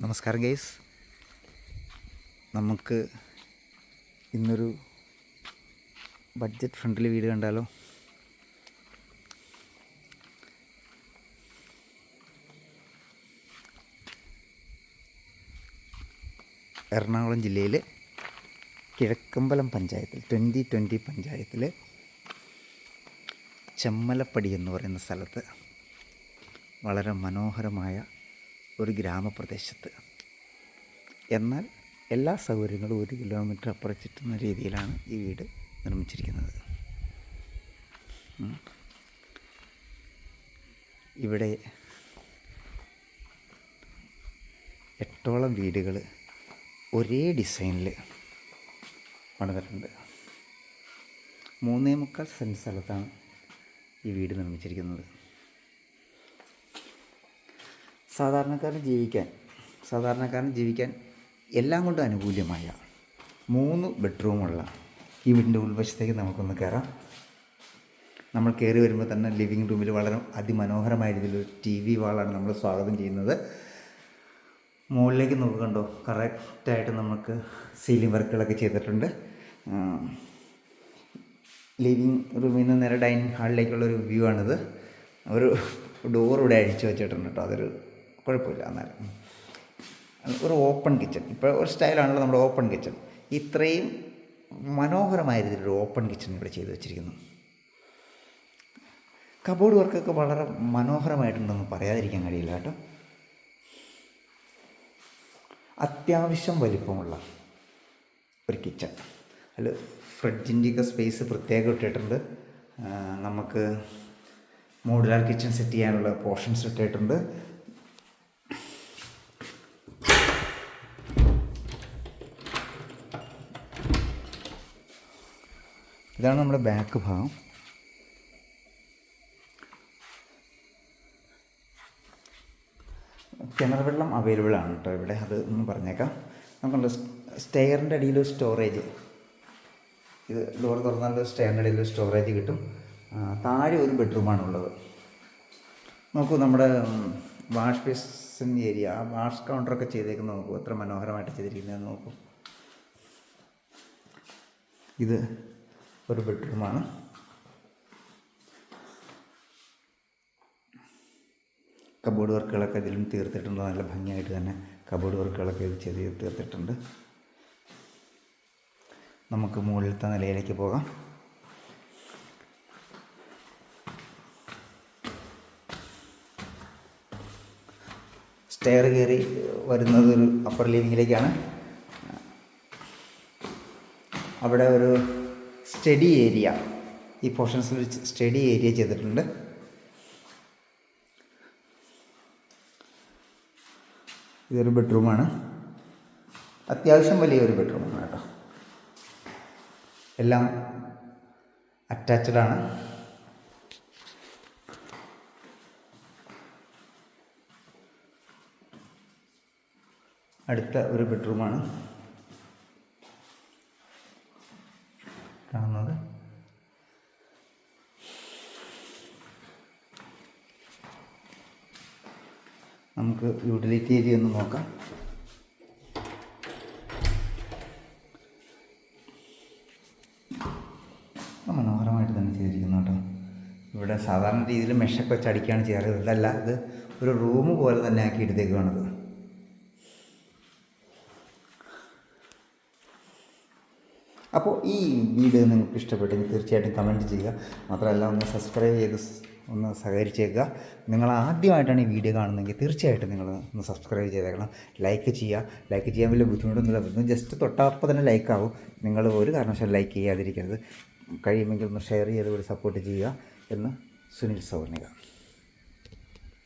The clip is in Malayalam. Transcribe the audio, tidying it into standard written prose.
നമസ്കാരം ഗൈസ്, നമുക്ക് ഇന്നൊരു ബഡ്ജറ്റ് ഫ്രണ്ട്ലി വീട് കണ്ടാലോ? എറണാകുളം ജില്ലയിൽ കിഴക്കമ്പലം പഞ്ചായത്തിൽ 2020 പഞ്ചായത്തിൽ ചെമ്മലപ്പടി എന്ന് പറയുന്ന സ്ഥലത്ത് വളരെ മനോഹരമായ ഒരു ഗ്രാമപ്രദേശത്ത്, എന്നാൽ എല്ലാ സൗകര്യങ്ങളും 1 കിലോമീറ്റർ അപ്പുറച്ചിട്ടുന്ന രീതിയിലാണ് ഈ വീട് നിർമ്മിച്ചിരിക്കുന്നത്. ഇവിടെ 8ഓളം വീടുകൾ ഒരേ ഡിസൈനിൽ പണിതിട്ടുണ്ട്. 3.25 സെൻറ്റ് സ്ഥലത്താണ് ഈ വീട് നിർമ്മിച്ചിരിക്കുന്നത്. സാധാരണക്കാരന് ജീവിക്കാൻ എല്ലാം കൊണ്ടും അനുകൂല്യമായ 3 ബെഡ്റൂമുള്ള ഈ വീടിൻ്റെ ഉൾവശത്തേക്ക് നമുക്കൊന്ന് കയറാം. നമ്മൾ കയറി വരുമ്പോൾ തന്നെ ലിവിങ് റൂമിൽ വളരെ അതിമനോഹരമായ രീതിയിലൊരു TV വാളാണ് നമ്മൾ സ്വാഗതം ചെയ്യുന്നത്. മുകളിലേക്ക് നോക്കണ്ടോ, കറക്റ്റായിട്ട് നമുക്ക് സീലിംഗ് വർക്കുകളൊക്കെ ചെയ്തിട്ടുണ്ട്. ലിവിങ് റൂമിൽ നിന്ന് നേരെ ഡൈനിങ് ഹാളിലേക്കുള്ളൊരു വ്യൂ ആണിത്. ഒരു ഡോർ ഇവിടെ അഴിച്ചു വെച്ചിട്ടുണ്ട് കേട്ടോ, അതൊരു കുഴപ്പമില്ല. എന്നാലും ഒരു ഓപ്പൺ കിച്ചൺ, ഇപ്പോൾ ഒരു സ്റ്റൈലാണല്ലോ നമ്മുടെ ഓപ്പൺ കിച്ചൺ. ഇത്രയും മനോഹരമായ രീതിയിലൊരു ഓപ്പൺ കിച്ചൺ ഇവിടെ ചെയ്തു വെച്ചിരിക്കുന്നു. കബോർഡ് വർക്കൊക്കെ വളരെ മനോഹരമായിട്ടുണ്ടെന്ന് പറയാതിരിക്കാൻ കഴിയില്ല കേട്ടോ. അത്യാവശ്യം വലിപ്പമുള്ള ഒരു കിച്ചൺ, അതിൽ ഫ്രിഡ്ജിൻ്റെയൊക്കെ സ്പേസ് പ്രത്യേകം ഇട്ടിട്ടുണ്ട്. നമുക്ക് മോഡുലാർ കിച്ചൺ സെറ്റ് ചെയ്യാനുള്ള പോർഷൻസ് ഇട്ടിട്ടുണ്ട്. ഇതാണ് നമ്മുടെ ബാക്ക് ഭാഗം. കിണർ വെള്ളം അവൈലബിൾ ആണ് കേട്ടോ ഇവിടെ, അത് ഒന്ന് പറഞ്ഞേക്കാം. നമുക്കുണ്ട് സ്റ്റെയറിൻ്റെ അടിയിൽ സ്റ്റോറേജ്, ഇത് ഡോർ തുറന്നാൽ സ്റ്റെയറിൻ്റെ അടിയിൽ സ്റ്റോറേജ് കിട്ടും. താഴെ ഒരു ബെഡ്റൂമാണുള്ളത്. നോക്കൂ, നമ്മുടെ വാഷ് ബേസിൻ ഏരിയ, ആ വാഷ് കൗണ്ടറൊക്കെ ചെയ്തേക്കുന്നത് നോക്കൂ, എത്ര മനോഹരമായിട്ട് ചെയ്തിരിക്കുന്നത് നോക്കൂ. ഇത് ഒരു ബെഡ്റൂമാണ്. കബോർഡ് വർക്കുകളൊക്കെ ഇതിലും തീർത്തിട്ടുണ്ട്. നല്ല ഭംഗിയായിട്ട് തന്നെ കബോർഡ് വർക്കുകളൊക്കെ ഇത് ചെയ്ത് തീർത്തിട്ടുണ്ട്. നമുക്ക് മുകളിലത്തെ നിലയിലേക്ക് പോകാം. സ്റ്റെയർ കയറി വരുന്നത് ഒരു അപ്പർ ലിവിങ്ങിലേക്കാണ്. അവിടെ ഒരു സ്റ്റഡി ഏരിയ, ഈ പോർഷൻസിൽ ഒരു സ്റ്റഡി ഏരിയ ചെയ്തിട്ടുണ്ട്. ഇതൊരു ബെഡ്റൂമാണ്, അത്യാവശ്യം വലിയൊരു ബെഡ്റൂമാണ് കേട്ടോ. എല്ലാം അറ്റാച്ച്ഡാണ്. അടുത്ത ഒരു ബെഡ്റൂമാണ് കാണുന്നത്. നമുക്ക് യൂട്ടിലിറ്റി ഏരിയ ഒന്ന് നോക്കാം. മനോഹരമായിട്ട് തന്നെ ചെയ്തിരിക്കുന്നു കേട്ടോ. ഇവിടെ സാധാരണ രീതിയിൽ മെഷൊക്കെ വെച്ച് അടിക്കുകയാണ് ചെയ്യാറ്. ഇതല്ല, ഇത് ഒരു റൂം പോലെ തന്നെ ആക്കി എടുത്തേക്കുവാണത്. അപ്പോൾ ഈ വീഡിയോ നിങ്ങൾക്ക് ഇഷ്ടപ്പെട്ടെങ്കിൽ തീർച്ചയായിട്ടും കമൻറ്റ് ചെയ്യുക. മാത്രമല്ല ഒന്ന് സബ്സ്ക്രൈബ് ചെയ്ത് ഒന്ന് സഹകരിച്ചേക്കുക. നിങ്ങൾ ആദ്യമായിട്ടാണ് ഈ വീഡിയോ കാണുന്നതെങ്കിൽ തീർച്ചയായിട്ടും നിങ്ങൾ ഒന്ന് സബ്സ്ക്രൈബ് ചെയ്തേക്കണം. ലൈക്ക് ചെയ്യാൻ വലിയ ബുദ്ധിമുട്ടൊന്നുമില്ല. ജസ്റ്റ് തൊട്ടപ്പോൾ തന്നെ ലൈക്കാവും. നിങ്ങൾ ഒരു കാരണവശാലും ലൈക്ക് ചെയ്യാതിരിക്കരുത്. കഴിയുമെങ്കിൽ ഒന്ന് ഷെയർ ചെയ്ത് കൂടി സപ്പോർട്ട് ചെയ്യുക എന്ന് സുനിൽ സവർണിക.